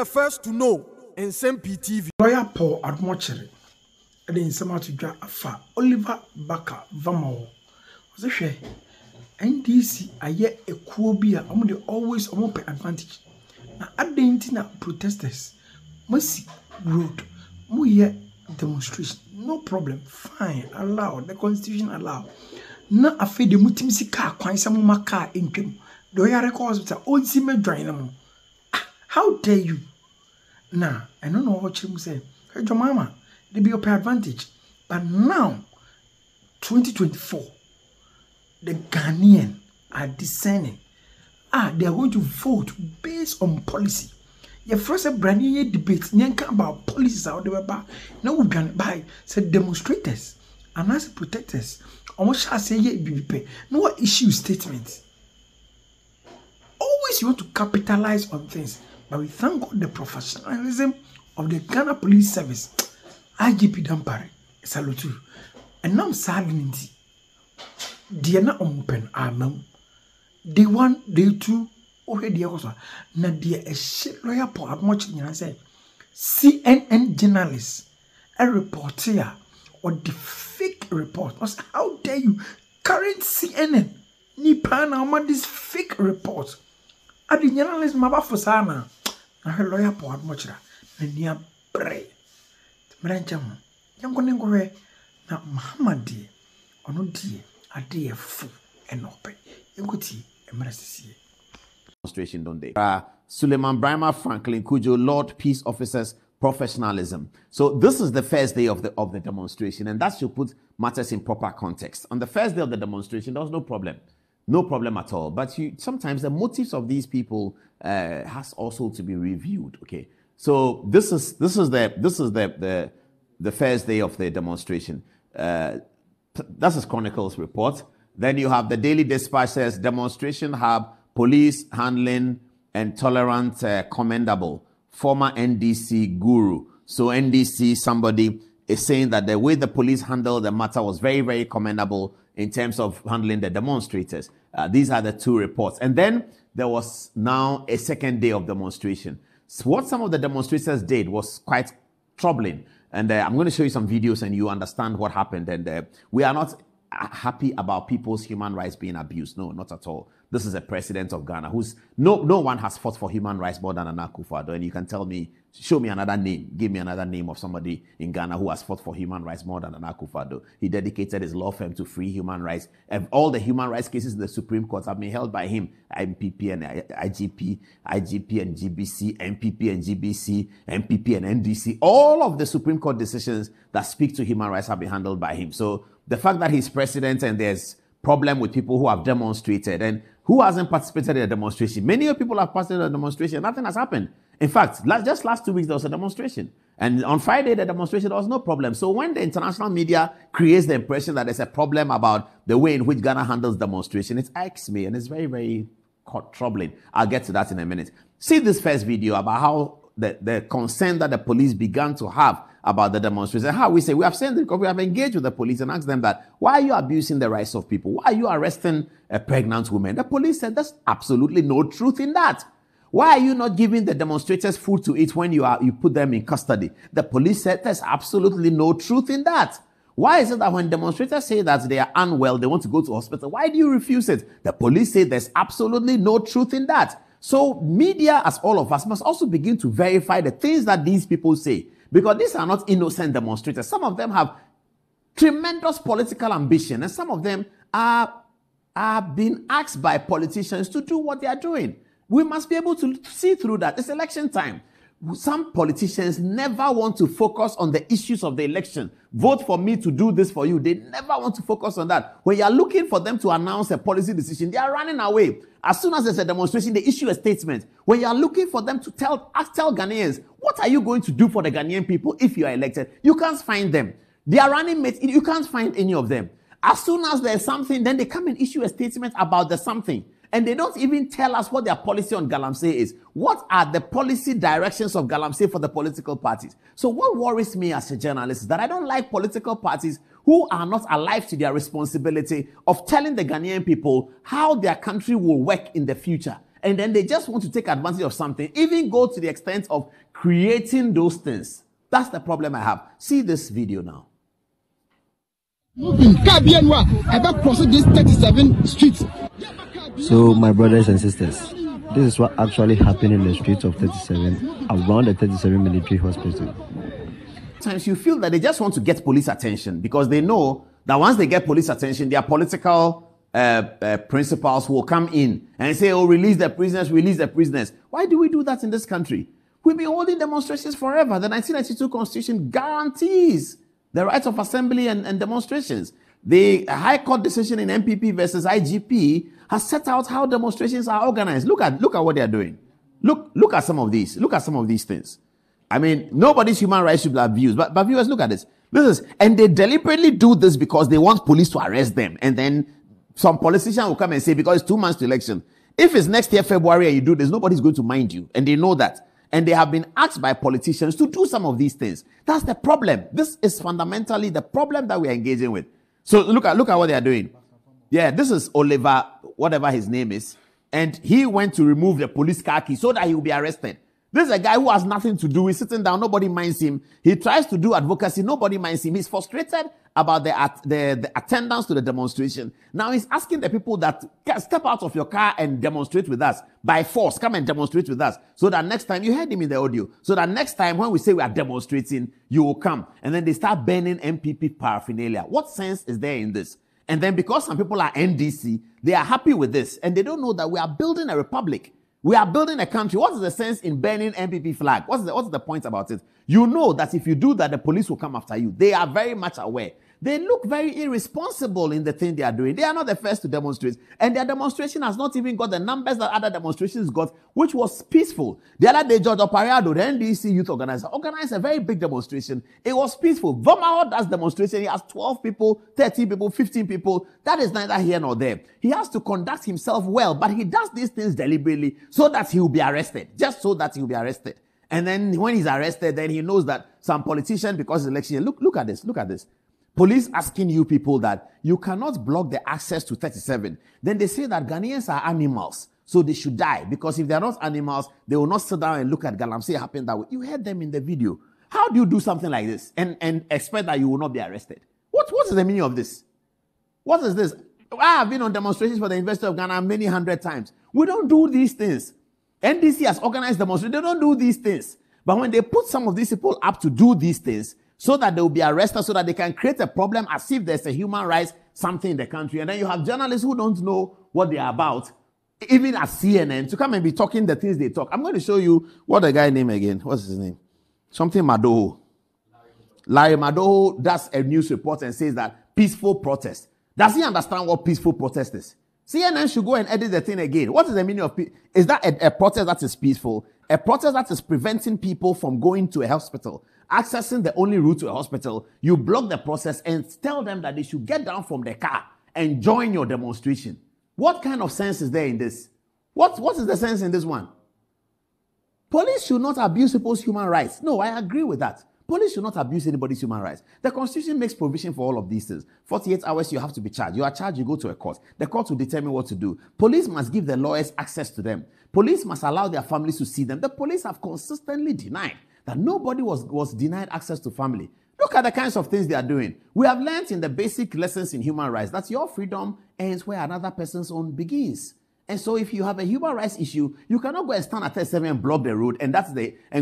the first to know. Nsem-Pii TV. Lawyer Paul Admochere. And then some to draw afa Oliver Baka Vamo. Was a share. NDC aye a kuobia among the always open advantage. Now at the internet protesters must road muye demonstration. No problem. Fine. Allow. The constitution allow. Na afe de mutimisi car kwan samuma car income. Do you records with a old simmer drain? How dare you? Nah, I don't know what you say. Hey, your mama, they be your advantage. But now, 2024, the Ghanaian are discerning. They are going to vote based on policy. Your first brand new debate, about policies out there. Now we can buy said demonstrators and as protectors. Almost shall say ye no issue statements. Always you want to capitalize on things. But we thank God the professionalism of the Ghana Police Service. IGP Dampare, salute you. And now sadly, they are not open. Day 1, day 2, okay, dear also. Now, dear, a shit lawyer for how much you say CNN journalist, a reporter, or the fake report. How dare you? Current CNN, Nipan, this fake report. At the journalist, my for sana. I heard lawyer for how much and near pray. Brancham, young one go away. Now, Mahama dear, or no dear, a dear fool and open. You could see a mercy. Demonstration, don't they? Suleiman Brahma, Franklin Kujo, Lord Peace Officers, Professionalism. So this is the first day of the demonstration, and that should put matters in proper context. On the first day of the demonstration, there was no problem. No problem at all. But sometimes the motives of these people has also to be reviewed. Okay. So this is the first day of the demonstration. That's his Chronicles report. Then you have the Daily Dispatch says demonstration hub, police handling and tolerant, commendable. Former NDC guru. So NDC somebody is saying that the way the police handled the matter was very, very commendable in terms of handling the demonstrators. These are the two reports. And then there was now a second day of demonstration. So what some of the demonstrators did was quite troubling. And I'm going to show you some videos and you understand what happened. And we are not happy about people's human rights being abused. No, not at all. This is a president of Ghana who's no one has fought for human rights more than Nana Akufo-Addo. And you can tell me, show me another name, give me another name of somebody in Ghana who has fought for human rights more than Nana Akufo-Addo. He dedicated his law firm to free human rights. And all the human rights cases in the Supreme Court have been held by him. MPP and IGP and GBC, MPP and GBC, MPP and NDC. All of the Supreme Court decisions that speak to human rights have been handled by him. So the fact that he's president and there's problem with people who have demonstrated and who hasn't participated in a demonstration. Many people have participated in a demonstration. Nothing has happened. In fact, just last 2 weeks, there was a demonstration. And on Friday, the demonstration, there was no problem. So when the international media creates the impression that there's a problem about the way in which Ghana handles demonstration, it irks me and it's very, very troubling. I'll get to that in a minute. See this first video about how the concern that the police began to have about the demonstration. And how we say, we have sent because we have engaged with the police and asked them that, why are you abusing the rights of people? Why are you arresting a pregnant woman? The police said, there's absolutely no truth in that. Why are you not giving the demonstrators food to eat when you put them in custody? The police said, there's absolutely no truth in that. Why is it that when demonstrators say that they are unwell, they want to go to hospital, why do you refuse it? The police say there's absolutely no truth in that. So media, as all of us, must also begin to verify the things that these people say. Because these are not innocent demonstrators. Some of them have tremendous political ambition. And some of them are being asked by politicians to do what they are doing. We must be able to see through that. It's election time. Some politicians never want to focus on the issues of the election. Vote for me to do this for you. They never want to focus on that. When you are looking for them to announce a policy decision, they are running away. As soon as there's a demonstration, they issue a statement. When you are looking for them to tell Ghanaians, what are you going to do for the Ghanaian people if you are elected? You can't find them. They are running mates. You can't find any of them. As soon as there's something, then they come and issue a statement about the something. And they don't even tell us what their policy on Galamsey is. What are the policy directions of Galamsey for the political parties? So what worries me as a journalist is that I don't like political parties who are not alive to their responsibility of telling the Ghanaian people how their country will work in the future. and then they just want to take advantage of something, even go to the extent of creating those things. That's the problem I have. See this video now. Crossing these 37 streets. So, my brothers and sisters, this is what actually happened in the streets of 37 around the 37 military hospital. Sometimes you feel that they just want to get police attention because they know that once they get police attention, their political principals will come in and say, oh, release the prisoners, release the prisoners. Why do we do that in this country? We've been holding demonstrations forever. The 1992 Constitution guarantees the rights of assembly and demonstrations. The High Court decision in Nsem-Pii versus IGP has set out how demonstrations are organized. Look at what they are doing. Look at some of these. Look at some of these things. I mean, nobody's human rights should be abused. But viewers, look at this. And they deliberately do this because they want police to arrest them. And then some politician will come and say, because it's 2 months to election, if it's next year, February, and you do this, nobody's going to mind you. And they know that. And they have been asked by politicians to do some of these things. That's the problem. This is fundamentally the problem that we're engaging with. So look at what they are doing. Yeah, this is Oliver, whatever his name is. And he went to remove the police car key so that he will be arrested. This is a guy who has nothing to do. He's sitting down. Nobody minds him. He tries to do advocacy. Nobody minds him. He's frustrated about the attendance to the demonstration. Now he's asking the people that step out of your car and demonstrate with us by force. Come and demonstrate with us. So that next time, you heard him in the audio. So that next time when we say we are demonstrating, you will come. And then they start burning MPP paraphernalia. What sense is there in this? And then because some people are NDC, they are happy with this. And they don't know that we are building a republic. We are building a country. What is the sense in burning MPP flag? What's the point about it? You know that if you do that, the police will come after you. They are very much aware. They look very irresponsible in the thing they are doing. They are not the first to demonstrate. And their demonstration has not even got the numbers that other demonstrations got, which was peaceful. The other day, George Opariado, the NDC youth organizer, organized a very big demonstration. It was peaceful. Vomao does demonstration. He has 12 people, 13 people, 15 people. That is neither here nor there. He has to conduct himself well, but he does these things deliberately so that he will be arrested. Just so that he will be arrested. And then when he's arrested, then he knows that some politician, because it's election, look at this, look at this. Police asking you people that you cannot block the access to 37. Then they say that Ghanaians are animals, so they should die. Because if they are not animals, they will not sit down and look at Galamsey happen that way. You heard them in the video. How do you do something like this and expect that you will not be arrested? What is the meaning of this? What is this? I have been on demonstrations for the University of Ghana many hundred times. We don't do these things. NDC has organized demonstrations. They don't do these things. But when they put some of these people up to do these things, so that they will be arrested, so that they can create a problem as if there's a human rights something in the country. And then you have journalists who don't know what they are about, even at CNN, to come and be talking the things they talk. I'm going to show you what the guy name again. What's his name? Something Madoho. Larry Madoho does a news report and says that peaceful protest. Does he understand what peaceful protest is? CNN should go and edit the thing again. What is the meaning of peace? Is that a protest that is peaceful? A protest that is preventing people from going to a hospital, accessing the only route to a hospital. You block the process and tell them that they should get down from the car and join your demonstration. What kind of sense is there in this? What is the sense in this one? Police should not abuse people's human rights. No, I agree with that. Police should not abuse anybody's human rights. The Constitution makes provision for all of these things. 48 hours, you have to be charged. You are charged, you go to a court. The court will determine what to do. Police must give the lawyers access to them. Police must allow their families to see them. The police have consistently denied that nobody was denied access to family. Look at the kinds of things they are doing. We have learned in the basic lessons in human rights that your freedom ends where another person's own begins. And so if you have a human rights issue, you cannot go and stand at 37 and block the road and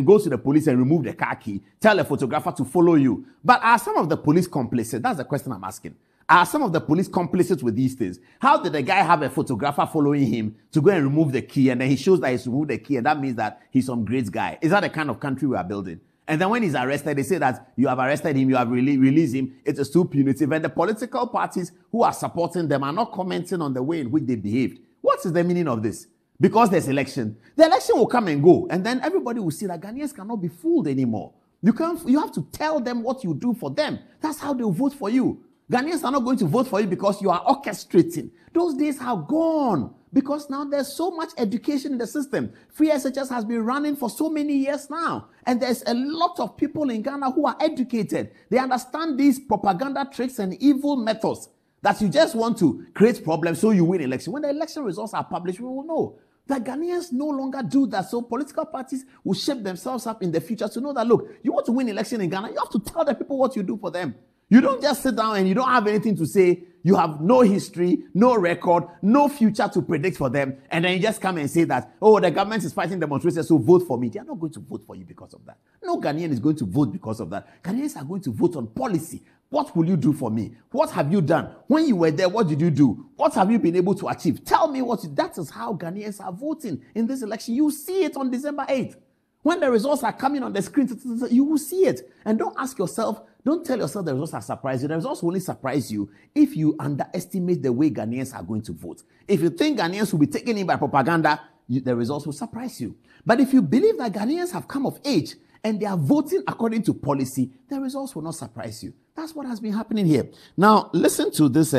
go to the police and remove the car key, tell a photographer to follow you. But are some of the police complicit? That's the question I'm asking. Are some of the police complicit with these things? How did the guy have a photographer following him to go and remove the key, and then he shows that he's removed the key, and that means that he's some great guy? Is that the kind of country we are building? And then when he's arrested, they say that you have arrested him, you have released him. It is too punitive. And the political parties who are supporting them are not commenting on the way in which they behaved. What is the meaning of this? Because there's election. The election will come and go, and then everybody will see that Ghanaians cannot be fooled anymore. You have to tell them what you do for them. That's how they'll vote for you. Ghanaians are not going to vote for you because you are orchestrating. Those days have gone because now there's so much education in the system. Free SHS has been running for so many years now, and there's a lot of people in Ghana who are educated. They understand these propaganda tricks and evil methods that you just want to create problems so you win election. When the election results are published, we will know. That Ghanaians no longer do that. So political parties will shape themselves up in the future to know that, look, you want to win election in Ghana, you have to tell the people what you do for them. You don't just sit down and you don't have anything to say. You have no history, no record, no future to predict for them. And then you just come and say that, oh, the government is fighting demonstrations, so vote for me. They are not going to vote for you because of that. No Ghanaian is going to vote because of that. Ghanaians are going to vote on policy. What will you do for me? What have you done? When you were there, what did you do? What have you been able to achieve? Tell me that is how Ghanaians are voting in this election. You see it on December 8th. When the results are coming on the screen, you will see it. And don't tell yourself the results are surprising. The results will only surprise you if you underestimate the way Ghanaians are going to vote. If you think Ghanaians will be taken in by propaganda, the results will surprise you. But if you believe that Ghanaians have come of age and they are voting according to policy, the results will not surprise you. That's what has been happening here. Now, listen to this.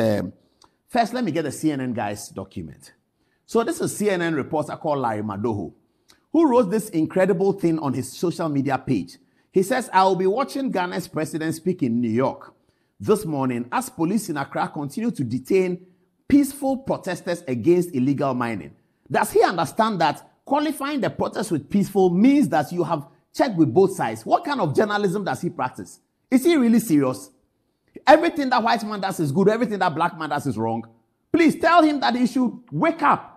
First, let me get the CNN guy's document. So this is CNN reporter called Larry Madoho, who wrote this incredible thing on his social media page. He says, I will be watching Ghana's president speak in New York this morning as police in Accra continue to detain peaceful protesters against illegal mining. Does he understand that qualifying the protest with peaceful means that you have checked with both sides? What kind of journalism does he practice? Is he really serious? Everything that white man does is good, everything that black man does is wrong. Please tell him that he should wake up.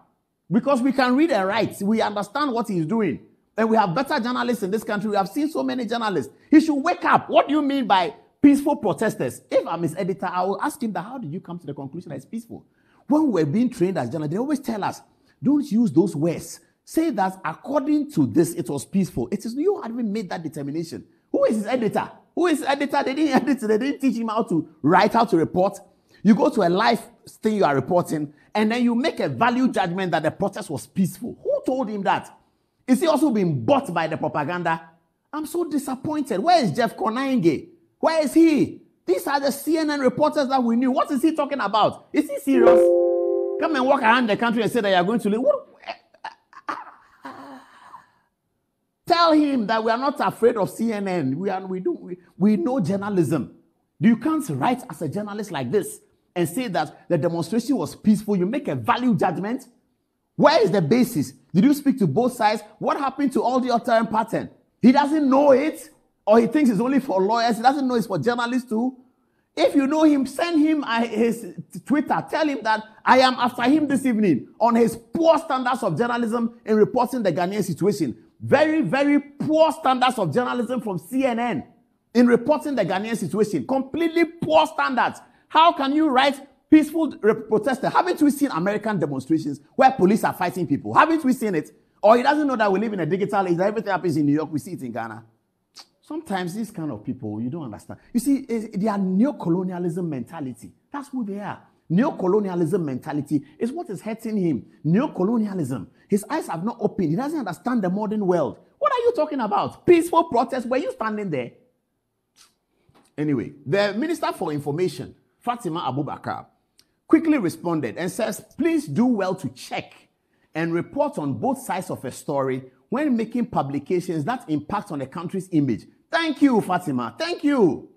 Because we can read and write. We understand what he's doing. And we have better journalists in this country. We have seen so many journalists. He should wake up. What do you mean by peaceful protesters? If I'm his editor, I will ask him that, how did you come to the conclusion that it's peaceful? When we're being trained as journalists, they always tell us, don't use those words. Say that according to this, it was peaceful. It is you haven't made that determination. Who is his editor? Who is his editor? They didn't edit it. They didn't teach him how to write, how to report. You go to a live thing you are reporting, and then you make a value judgment that the protest was peaceful. Who told him that? Is he also being bought by the propaganda? I'm so disappointed. Where is Jeff Koinange? Where is he? These are the CNN reporters that we knew. What is he talking about? Is he serious? Come and walk around the country and say that you are going to leave. Tell him that we are not afraid of CNN. We know journalism. You can't write as a journalist like this and say that the demonstration was peaceful. You make a value judgment. Where is the basis? Did you speak to both sides? What happened to all the other pattern? He doesn't know it, or he thinks it's only for lawyers. He doesn't know it's for journalists too. If you know him, send him his Twitter. Tell him that I am after him this evening on his poor standards of journalism in reporting the Ghanaian situation. Very, very poor standards of journalism from CNN in reporting the Ghanaian situation. Completely poor standards. How can you write peaceful protester? Haven't we seen American demonstrations where police are fighting people? Haven't we seen it? Or he doesn't know that we live in a digital age, that everything happens in New York, we see it in Ghana. Sometimes these kind of people, you don't understand. You see, they are neocolonialism mentality. That's who they are. Neocolonialism mentality is what is hurting him. Neocolonialism. His eyes have not opened. He doesn't understand the modern world. What are you talking about? Peaceful protest? Were you standing there? Anyway, the Minister for Information, Fatima Abubakar, quickly responded and says, please do well to check and report on both sides of a story when making publications that impact on a country's image. Thank you, Fatima. Thank you.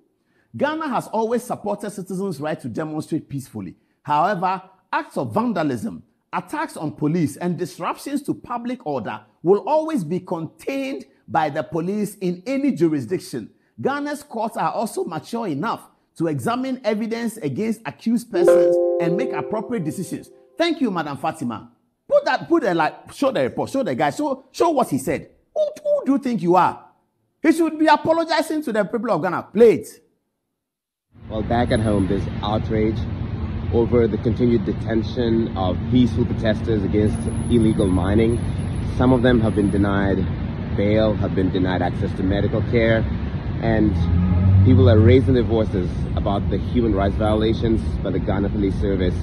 Ghana has always supported citizens' right to demonstrate peacefully. However, acts of vandalism, attacks on police, and disruptions to public order will always be contained by the police in any jurisdiction. Ghana's courts are also mature enough to examine evidence against accused persons and make appropriate decisions. Thank you, Madam Fatima. Show the report, show the guy, show what he said. Who do you think you are? He should be apologizing to the people of Ghana. Play it. Well, back at home, there's outrage over the continued detention of peaceful protesters against illegal mining. Some of them have been denied bail, have been denied access to medical care, and people are raising their voices about the human rights violations by the Ghana Police Service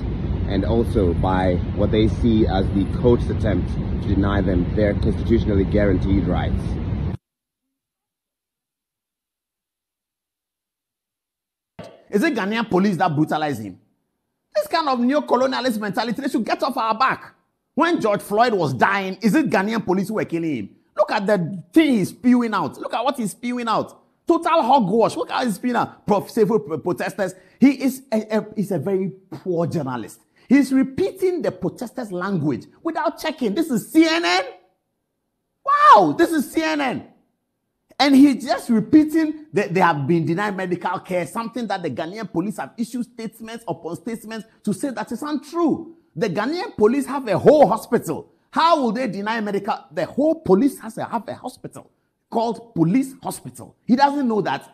and also by what they see as the court's attempt to deny them their constitutionally guaranteed rights. Is it Ghanaian police that brutalize him? This kind of neo-colonialist mentality, they should get off our back. When George Floyd was dying, is it Ghanaian police who were killing him? Look at the thing he's spewing out. Look at what he's spewing out. Total hogwash. Look at his spewing out. Civil protesters. He is a very poor journalist. He's repeating the protesters' language without checking. This is CNN? Wow, this is CNN. And he's just repeating that they have been denied medical care, something that the Ghanaian police have issued statements upon statements to say that is untrue. The Ghanaian police have a whole hospital. How will they deny medical? The whole police have a hospital called Police Hospital. He doesn't know that.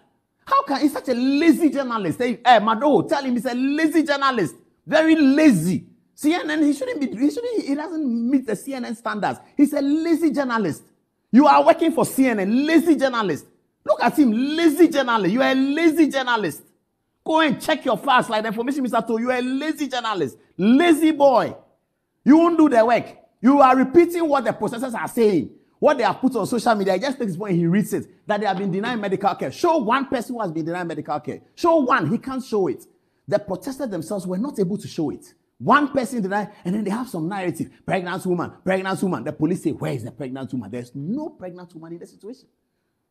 How can he's such a lazy journalist? Hey, Mado, tell him he's a lazy journalist. Very lazy. CNN, he doesn't meet the CNN standards. He's a lazy journalist. You are working for CNN, lazy journalist. Look at him, lazy journalist. You are a lazy journalist. Go and check your facts like the information Mr. told you. You are a lazy journalist. Lazy boy. You won't do the work. You are repeating what the processors are saying. What they have put on social media. He just takes his point, he reads it. That they have been denied medical care. Show one person who has been denied medical care. Show one. He can't show it. The protesters themselves were not able to show it. One person denied, and then they have some narrative. Pregnant woman, pregnant woman. The police say, where is the pregnant woman? There's no pregnant woman in the situation.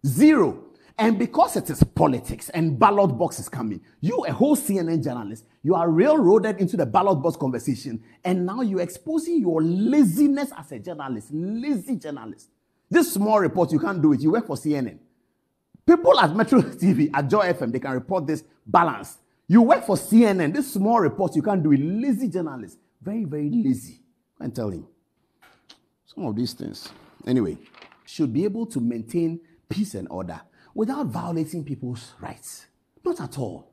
Zero. And because it is politics and ballot box is coming, you, a whole CNN journalist, you are railroaded into the ballot box conversation, and now you're exposing your laziness as a journalist. Lazy journalist. This small report, you can't do it. You work for CNN. People at Metro TV, at Joy FM, they can report this balance. You work for CNN. This small report, you can't do it. Lazy journalist. Very, very lazy. I can tell him. Some of these things. Anyway, should be able to maintain peace and order without violating people's rights. Not at all.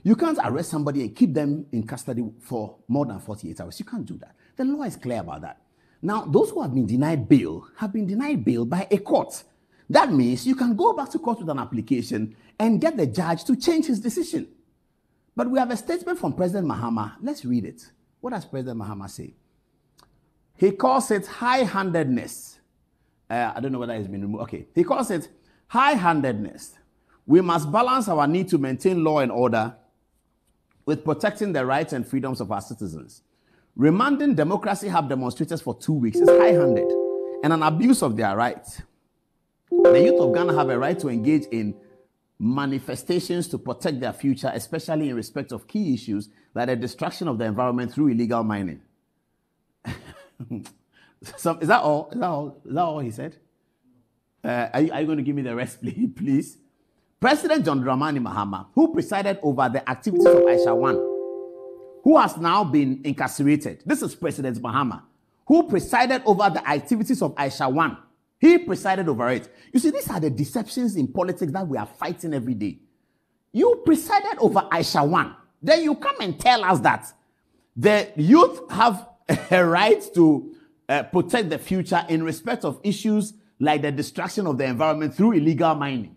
You can't arrest somebody and keep them in custody for more than 48 hours. You can't do that. The law is clear about that. Now, those who have been denied bail by a court. That means you can go back to court with an application and get the judge to change his decision. But we have a statement from President Mahama. Let's read it. What does President Mahama say? He calls it high-handedness. I don't know whether it's been removed. Okay. He calls it high-handedness. We must balance our need to maintain law and order with protecting the rights and freedoms of our citizens. Remanding Democracy Hub demonstrators for 2 weeks is high-handed and an abuse of their rights. The youth of Ghana have a right to engage in manifestations to protect their future, especially in respect of key issues like the destruction of the environment through illegal mining. So, is that all? Is that all he said? Are you going to give me the rest, please? President John Dramani Mahama, who presided over the activities of Aisha 1, who has now been incarcerated. This is President Mahama, who presided over the activities of Aisha 1. He presided over it. You see, these are the deceptions in politics that we are fighting every day. You presided over Aisha 1. Then you come and tell us that the youth have a right to protect the future in respect of issues like the destruction of the environment through illegal mining.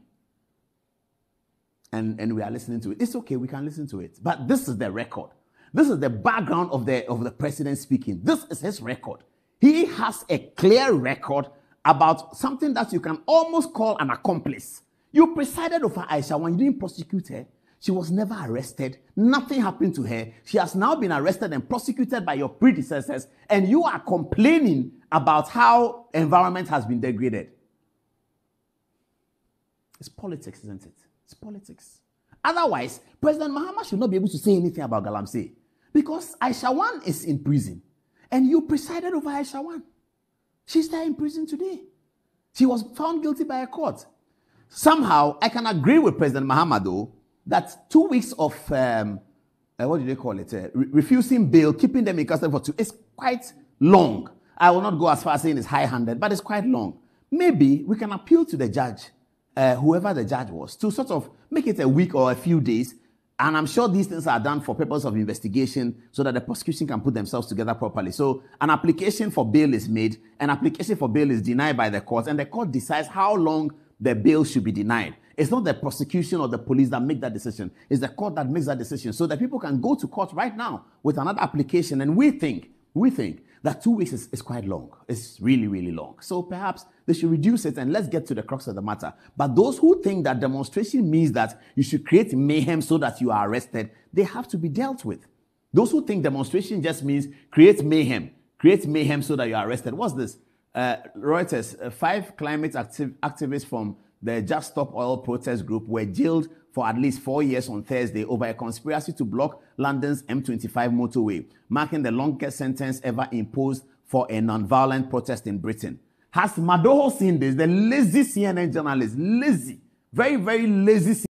And we are listening to it. It's okay, we can listen to it. But this is the record. This is the background of the president speaking. This is his record. He has a clear record about something that you can almost call an accomplice. You presided over Aisha when you didn't prosecute her. She was never arrested. Nothing happened to her. She has now been arrested and prosecuted by your predecessors, and you are complaining about how environment has been degraded. It's politics, isn't it? It's politics. Otherwise, President Mahama should not be able to say anything about Galamsey, because Aisha 1 is in prison, and you presided over Aisha 1. She's there in prison today. She was found guilty by a court. Somehow, I can agree with President Mahama, though, that 2 weeks of, what do they call it, refusing bail, keeping them in custody for 2, is quite long. I will not go as far as saying it's high-handed, but it's quite long. Maybe we can appeal to the judge, whoever the judge was, to sort of make it a week or a few days. And I'm sure these things are done for purpose of investigation so that the prosecution can put themselves together properly. So an application for bail is made, an application for bail is denied by the court, and the court decides how long the bail should be denied. It's not the prosecution or the police that make that decision. It's the court that makes that decision. So that people can go to court right now with another application. And we think that 2 weeks is quite long. It's really, really long. So perhaps they should reduce it and let's get to the crux of the matter. But those who think that demonstration means that you should create mayhem so that you are arrested, they have to be dealt with. Those who think demonstration just means create mayhem so that you are arrested. What's this? Reuters, 5 climate activists from the Just Stop Oil protest group, were jailed for at least 4 years on Thursday over a conspiracy to block London's M25 motorway, marking the longest sentence ever imposed for a non-violent protest in Britain. Has Madoho seen this? The lazy CNN journalist, lazy, very, very lazy